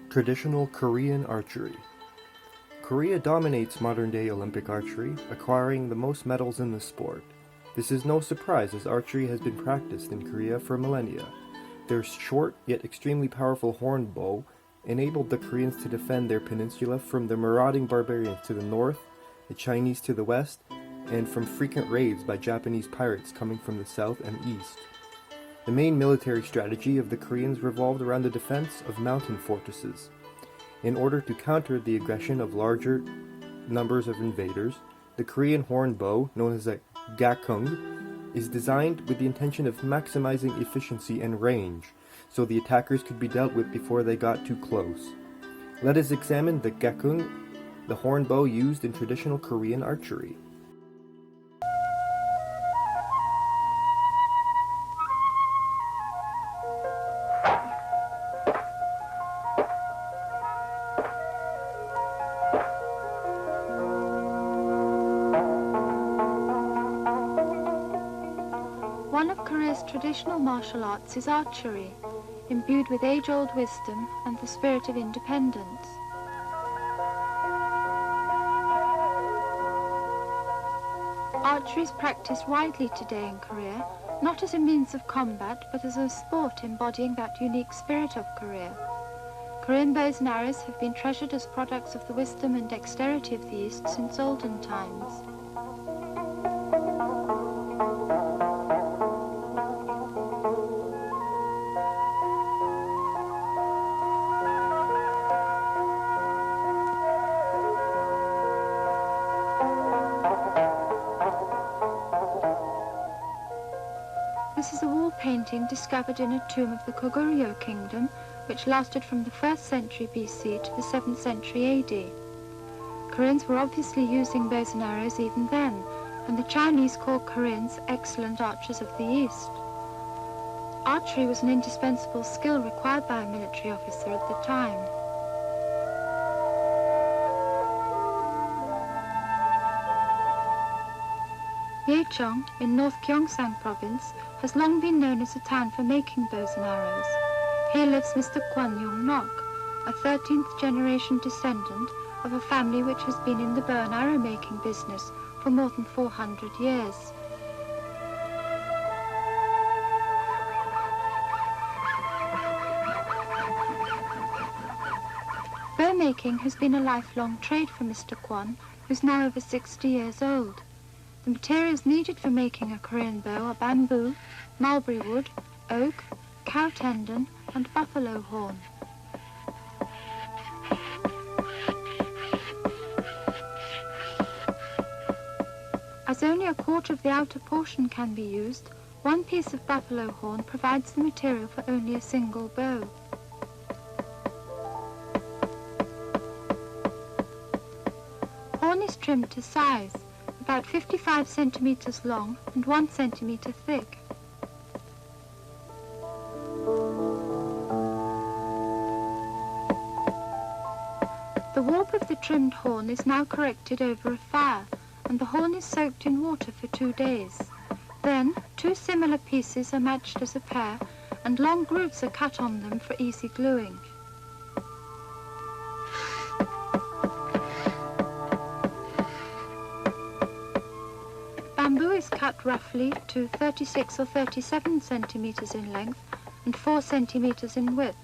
Traditional Korean archery. Korea dominates modern-day Olympic archery, acquiring the most medals in the sport. This is no surprise as archery has been practiced in Korea for millennia. Their short yet extremely powerful horn bow enabled the Koreans to defend their peninsula from the marauding barbarians to the north, the Chinese to the west, and from frequent raids by Japanese pirates coming from the south and east. The main military strategy of the Koreans revolved around the defense of mountain fortresses. In order to counter the aggression of larger numbers of invaders, the Korean horn bow, known as a Gakgung, is designed with the intention of maximizing efficiency and range, so the attackers could be dealt with before they got too close. Let us examine the Gakgung, the horn bow used in traditional Korean archery. One of Korea's traditional martial arts is archery, imbued with age-old wisdom and the spirit of independence. Archery is practiced widely today in Korea, not as a means of combat, but as a sport embodying that unique spirit of Korea. Korean bows and arrows have been treasured as products of the wisdom and dexterity of the East since olden times. This is a wall painting discovered in a tomb of the Goguryeo kingdom, which lasted from the 1st century BC to the 7th century AD. Koreans were obviously using bows and arrows even then, and the Chinese called Koreans excellent archers of the East. Archery was an indispensable skill required by a military officer at the time. Yecheong, in North Gyeongsang province, has long been known as a town for making bows and arrows. Here lives Mr. Kwon Yong-nok, a 13th generation descendant of a family which has been in the bow and arrow making business for more than 400 years. Bow making has been a lifelong trade for Mr. Kwon, who's now over 60 years old. The materials needed for making a Korean bow are bamboo, mulberry wood, oak, cow tendon, and buffalo horn. As only a quarter of the outer portion can be used, one piece of buffalo horn provides the material for only a single bow. Horn is trimmed to size, about 55 centimeters long and 1 centimeter thick. The warp of the trimmed horn is now corrected over a fire, and the horn is soaked in water for 2 days. Then, 2 similar pieces are matched as a pair, and long grooves are cut on them for easy gluing. Bamboo is cut roughly to 36 or 37 centimeters in length and 4 centimeters in width.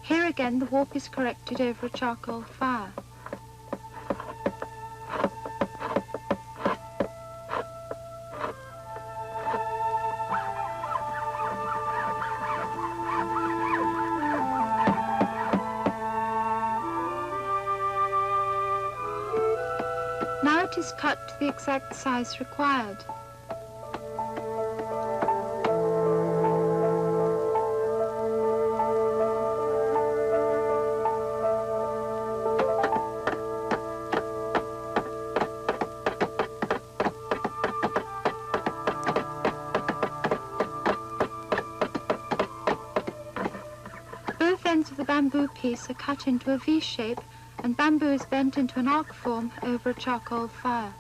Here again the warp is corrected over a charcoal fire. Now it is cut to the exact size required. Both ends of the bamboo piece are cut into a V shape, and bamboo is bent into an arc form over a charcoal fire.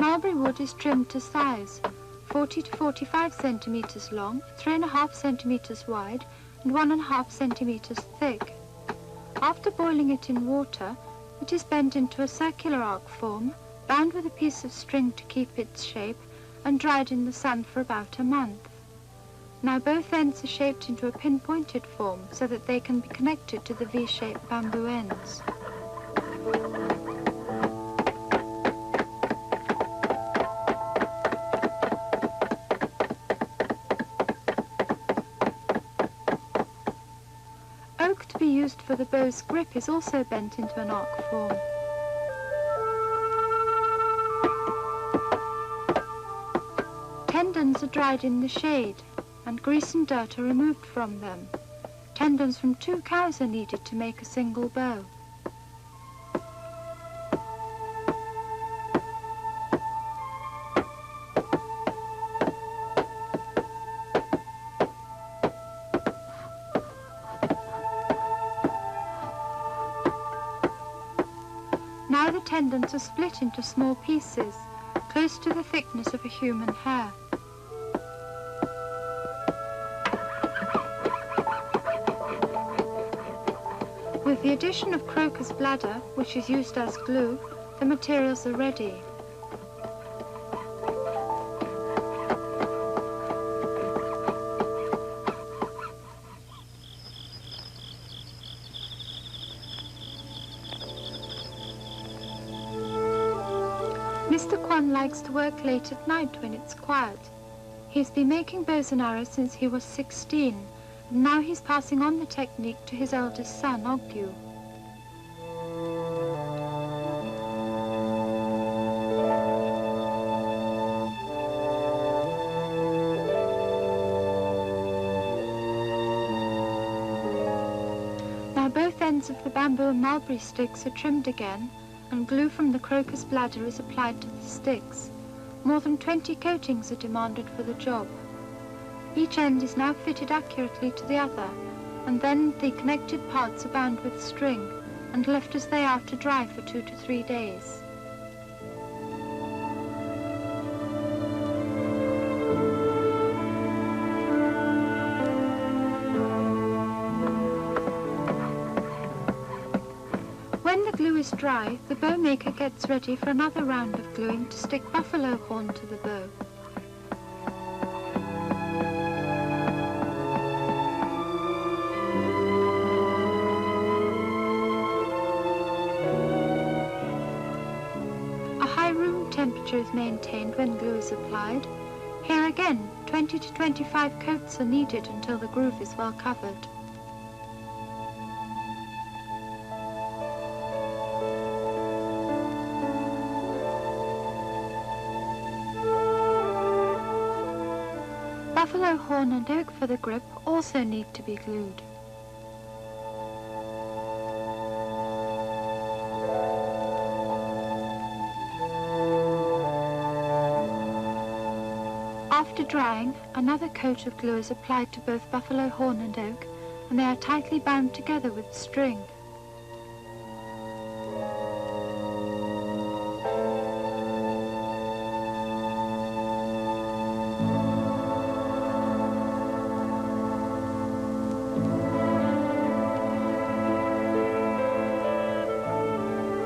Mulberry wood is trimmed to size, 40 to 45 centimeters long, 3.5 centimeters wide, and 1.5 centimeters thick. After boiling it in water, it is bent into a circular arc form, bound with a piece of string to keep its shape, and dried in the sun for about a month. Now both ends are shaped into a pinpointed form so that they can be connected to the V-shaped bamboo ends. Oak to be used for the bow's grip is also bent into an arc form. Tendons are dried in the shade, and grease and dirt are removed from them. Tendons from 2 cows are needed to make a single bow. Now the tendons are split into small pieces, close to the thickness of a human hair. With the addition of crocus bladder, which is used as glue, the materials are ready. Mr. Kwan likes to work late at night when it's quiet. He's been making bows and arrows since he was 16, and now he's passing on the technique to his eldest son, Ogyu. Now both ends of the bamboo and mulberry sticks are trimmed again, and glue from the crocus bladder is applied to the sticks. More than 20 coatings are demanded for the job. Each end is now fitted accurately to the other, and then the connected parts are bound with string and left as they are to dry for 2 to 3 days. When the glue is dry, the bow maker gets ready for another round of gluing to stick buffalo horn to the bow. A high room temperature is maintained when glue is applied. Here again, 20 to 25 coats are needed until the groove is well covered. Buffalo horn and oak for the grip also need to be glued. After drying, another coat of glue is applied to both buffalo horn and oak, and they are tightly bound together with string.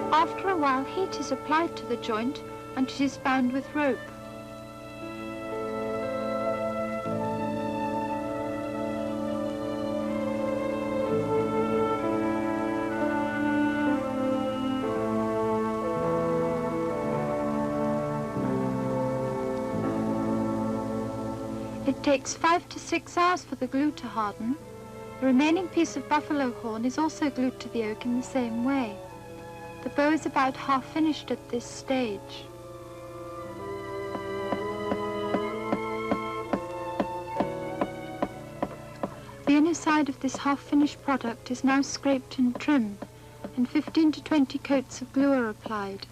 After a while, heat is applied to the joint and it is bound with rope. It takes 5 to 6 hours for the glue to harden. The remaining piece of buffalo horn is also glued to the oak in the same way. The bow is about half finished at this stage. The inner side of this half-finished product is now scraped and trimmed, and 15 to 20 coats of glue are applied.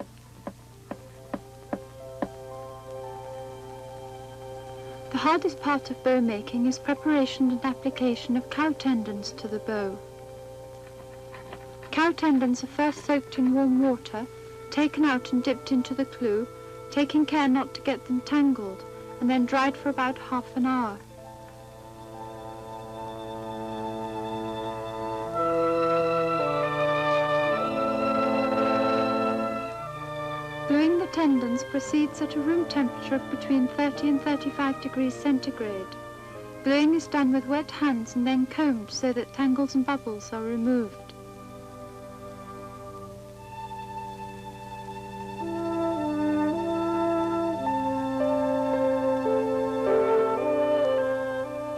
The hardest part of bow making is preparation and application of cow tendons to the bow. Cow tendons are first soaked in warm water, taken out and dipped into the glue, taking care not to get them tangled, and then dried for about half an hour. Gluing the tendons proceeds at a room temperature of between 30 and 35 degrees centigrade. Gluing is done with wet hands and then combed so that tangles and bubbles are removed.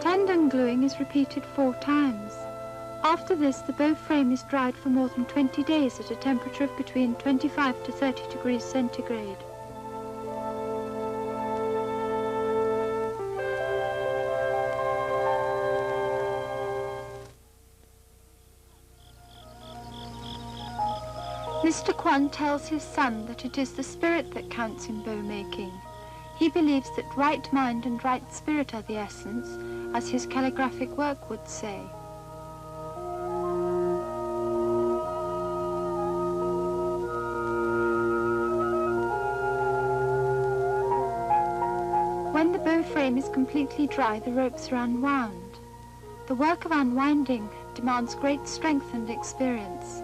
Tendon gluing is repeated 4 times. After this, the bow frame is dried for more than 20 days at a temperature of between 25 to 30 degrees centigrade. Mr. Kwan tells his son that it is the spirit that counts in bow making. He believes that right mind and right spirit are the essence, as his calligraphic work would say. When the bow frame is completely dry, the ropes are unwound. The work of unwinding demands great strength and experience.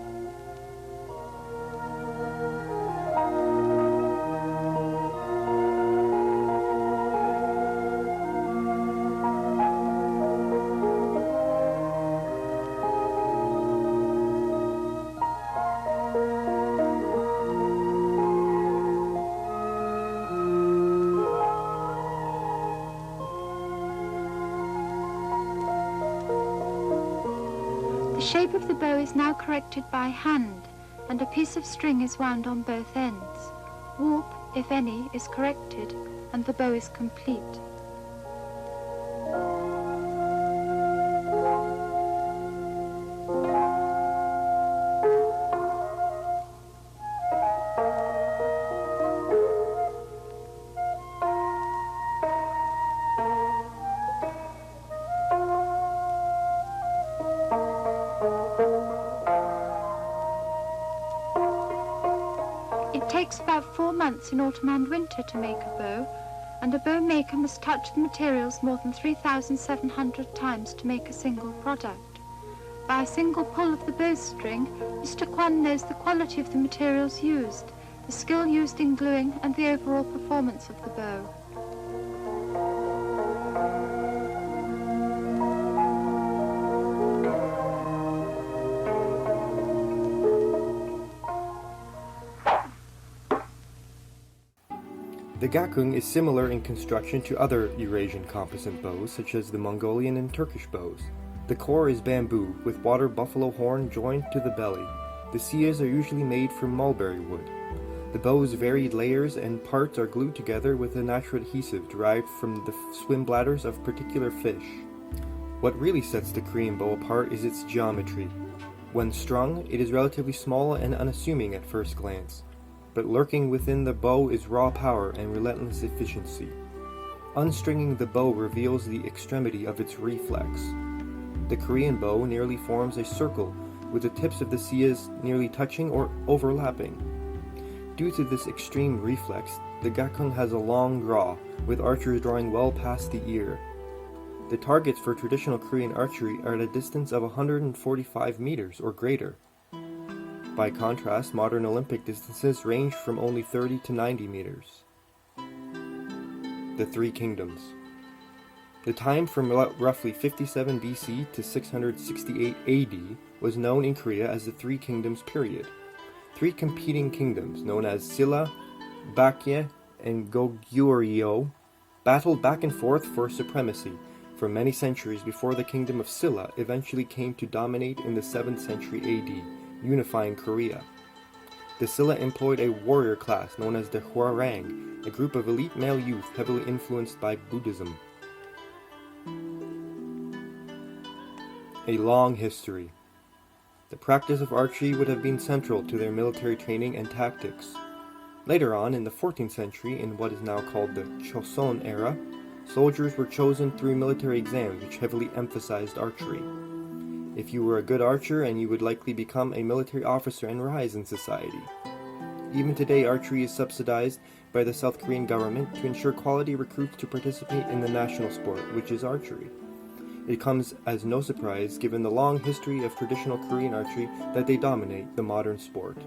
The shape of the bow is now corrected by hand, and a piece of string is wound on both ends. Warp, if any, is corrected, and the bow is complete. It takes about 4 months in autumn and winter to make a bow, and a bow maker must touch the materials more than 3,700 times to make a single product. By a single pull of the bowstring, Mr. Kwan knows the quality of the materials used, the skill used in gluing, and the overall performance of the bow. The Gakgung is similar in construction to other Eurasian composite bows, such as the Mongolian and Turkish bows. The core is bamboo, with water buffalo horn joined to the belly. The siyas are usually made from mulberry wood. The bow's varied layers and parts are glued together with a natural adhesive derived from the swim bladders of particular fish. What really sets the Korean bow apart is its geometry. When strung, it is relatively small and unassuming at first glance. But lurking within the bow is raw power and relentless efficiency. Unstringing the bow reveals the extremity of its reflex. The Korean bow nearly forms a circle, with the tips of the siyas nearly touching or overlapping. Due to this extreme reflex, the Gakgung has a long draw, with archers drawing well past the ear. The targets for traditional Korean archery are at a distance of 145 meters or greater. By contrast, modern Olympic distances range from only 30 to 90 meters. The Three Kingdoms. The time from roughly 57 BC to 668 AD was known in Korea as the Three Kingdoms period. 3 competing kingdoms, known as Silla, Baekje, and Goguryeo, battled back and forth for supremacy for many centuries before the kingdom of Silla eventually came to dominate in the 7th century AD, unifying Korea. The Silla employed a warrior class known as the Hwarang, a group of elite male youth heavily influenced by Buddhism. A long history. The practice of archery would have been central to their military training and tactics. Later on, in the 14th century, in what is now called the Choson era, soldiers were chosen through military exams which heavily emphasized archery. If you were a good archer, and you would likely become a military officer and rise in society. Even today, archery is subsidized by the South Korean government to ensure quality recruits to participate in the national sport, which is archery. It comes as no surprise, given the long history of traditional Korean archery, that they dominate the modern sport.